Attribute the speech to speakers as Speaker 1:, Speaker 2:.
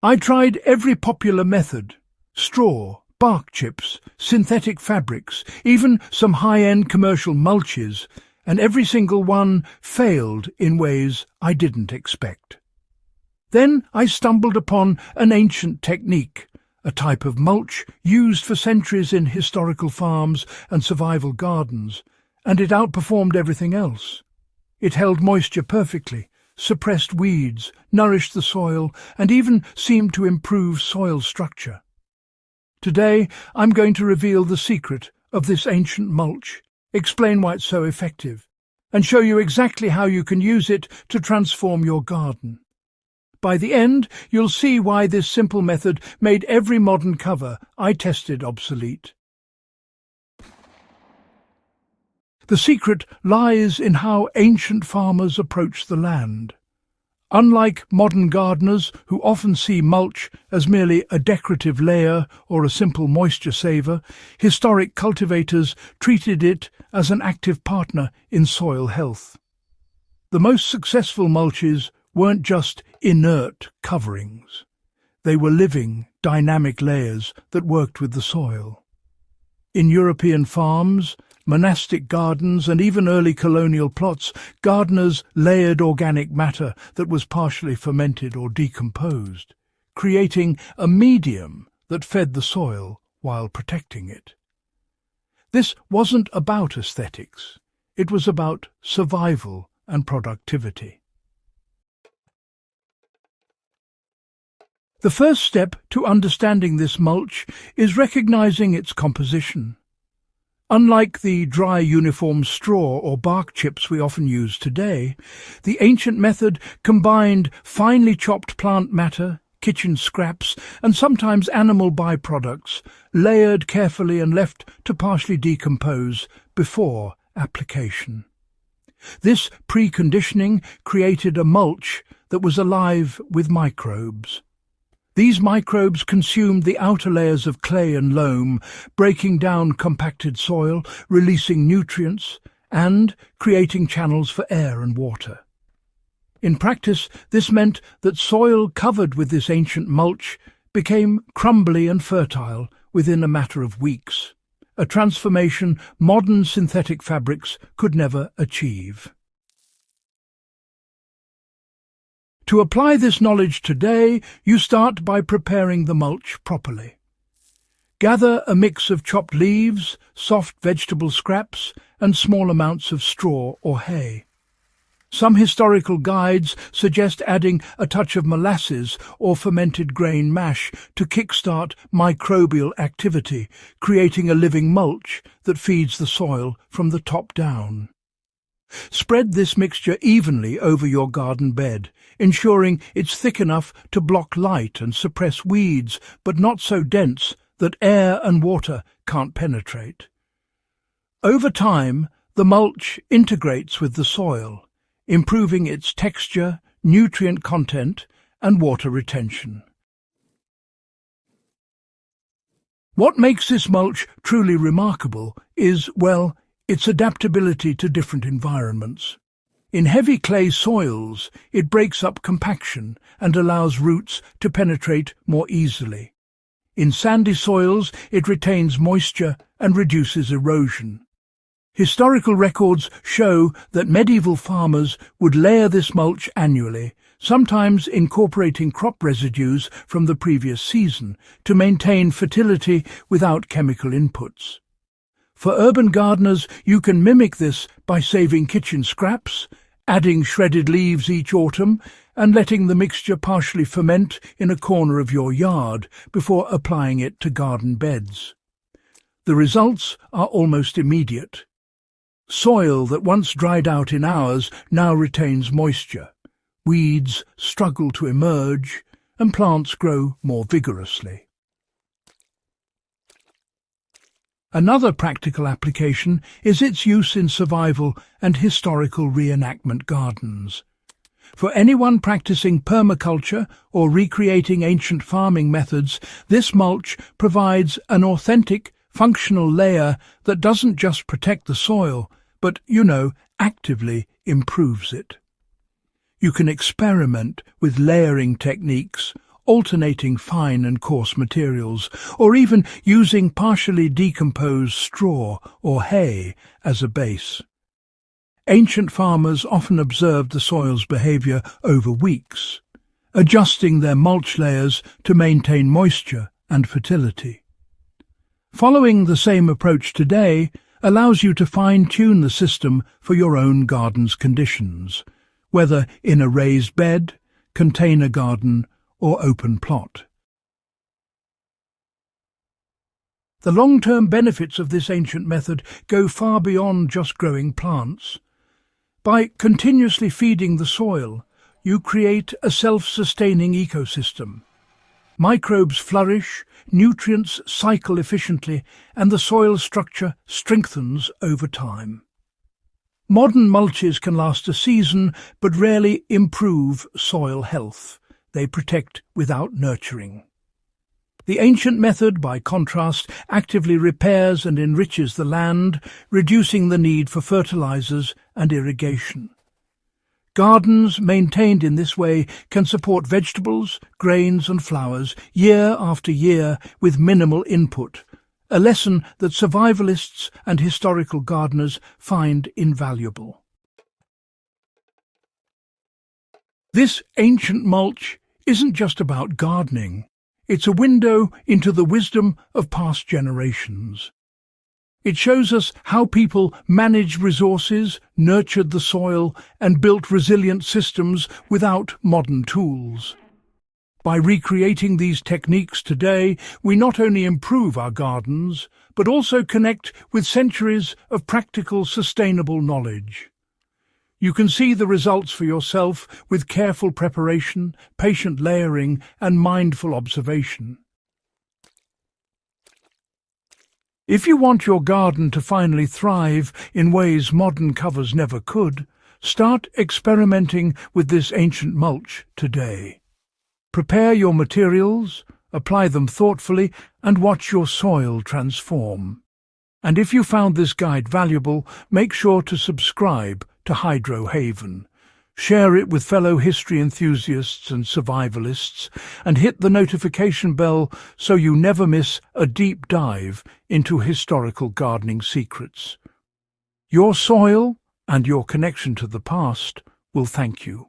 Speaker 1: I tried every popular method: straw, bark chips, synthetic fabrics, even some high-end commercial mulches, and every single one failed in ways I didn't expect. Then I stumbled upon an ancient technique, a type of mulch used for centuries in historical farms and survival gardens, and it outperformed everything else. It held moisture perfectly, suppressed weeds, nourished the soil, and even seemed to improve soil structure. Today, I'm going to reveal the secret of this ancient mulch, explain why it's so effective, and show you exactly how you can use it to transform your garden. By the end, you'll see why this simple method made every modern cover I tested obsolete. The secret lies in how ancient farmers approached the land. Unlike modern gardeners who often see mulch as merely a decorative layer or a simple moisture saver, historic cultivators treated it as an active partner in soil health. The most successful mulches weren't just inert coverings. They were living, dynamic layers that worked with the soil. In European farms, monastic gardens, and even early colonial plots, gardeners layered organic matter that was partially fermented or decomposed, creating a medium that fed the soil while protecting it. This wasn't about aesthetics. It was about survival and productivity. The first step to understanding this mulch is recognizing its composition. Unlike the dry uniform straw or bark chips we often use today, the ancient method combined finely chopped plant matter, kitchen scraps, and sometimes animal byproducts, layered carefully and left to partially decompose before application. This preconditioning created a mulch that was alive with microbes. These microbes consumed the outer layers of clay and loam, breaking down compacted soil, releasing nutrients, and creating channels for air and water. In practice, this meant that soil covered with this ancient mulch became crumbly and fertile within a matter of weeks, a transformation modern synthetic fabrics could never achieve. To apply this knowledge today, you start by preparing the mulch properly. Gather a mix of chopped leaves, soft vegetable scraps, and small amounts of straw or hay. Some historical guides suggest adding a touch of molasses or fermented grain mash to kickstart microbial activity, creating a living mulch that feeds the soil from the top down. Spread this mixture evenly over your garden bed, ensuring it's thick enough to block light and suppress weeds, but not so dense that air and water can't penetrate. Over time, the mulch integrates with the soil, improving its texture, nutrient content, and water retention. What makes this mulch truly remarkable is, well, its adaptability to different environments. In heavy clay soils, it breaks up compaction and allows roots to penetrate more easily. In sandy soils, it retains moisture and reduces erosion. Historical records show that medieval farmers would layer this mulch annually, sometimes incorporating crop residues from the previous season to maintain fertility without chemical inputs. For urban gardeners, you can mimic this by saving kitchen scraps, adding shredded leaves each autumn, and letting the mixture partially ferment in a corner of your yard before applying it to garden beds. The results are almost immediate. Soil that once dried out in hours now retains moisture. Weeds struggle to emerge, and plants grow more vigorously. Another practical application is its use in survival and historical reenactment gardens. For anyone practicing permaculture or recreating ancient farming methods, this mulch provides an authentic, functional layer that doesn't just protect the soil, but, actively improves it. You can experiment with layering techniques, alternating fine and coarse materials, or even using partially decomposed straw or hay as a base. Ancient farmers often observed the soil's behavior over weeks, adjusting their mulch layers to maintain moisture and fertility. Following the same approach today allows you to fine-tune the system for your own garden's conditions, whether in a raised bed, container garden, or open plot. The long-term benefits of this ancient method go far beyond just growing plants. By continuously feeding the soil, you create a self-sustaining ecosystem. Microbes flourish, nutrients cycle efficiently, and the soil structure strengthens over time. Modern mulches can last a season, but rarely improve soil health. They protect without nurturing. The ancient method, by contrast, actively repairs and enriches the land, reducing the need for fertilizers and irrigation. Gardens maintained in this way can support vegetables, grains and flowers year after year with minimal input, a lesson that survivalists and historical gardeners find invaluable. This ancient mulch isn't just about gardening. It's a window into the wisdom of past generations. It shows us how people managed resources, nurtured the soil, and built resilient systems without modern tools. By recreating these techniques today, we not only improve our gardens, but also connect with centuries of practical, sustainable knowledge. You can see the results for yourself with careful preparation, patient layering, and mindful observation. If you want your garden to finally thrive in ways modern covers never could, start experimenting with this ancient mulch today. Prepare your materials, apply them thoughtfully, and watch your soil transform. And if you found this guide valuable, make sure to subscribe to Hydro Haven. Share it with fellow history enthusiasts and survivalists, and hit the notification bell so you never miss a deep dive into historical gardening secrets. Your soil and your connection to the past will thank you.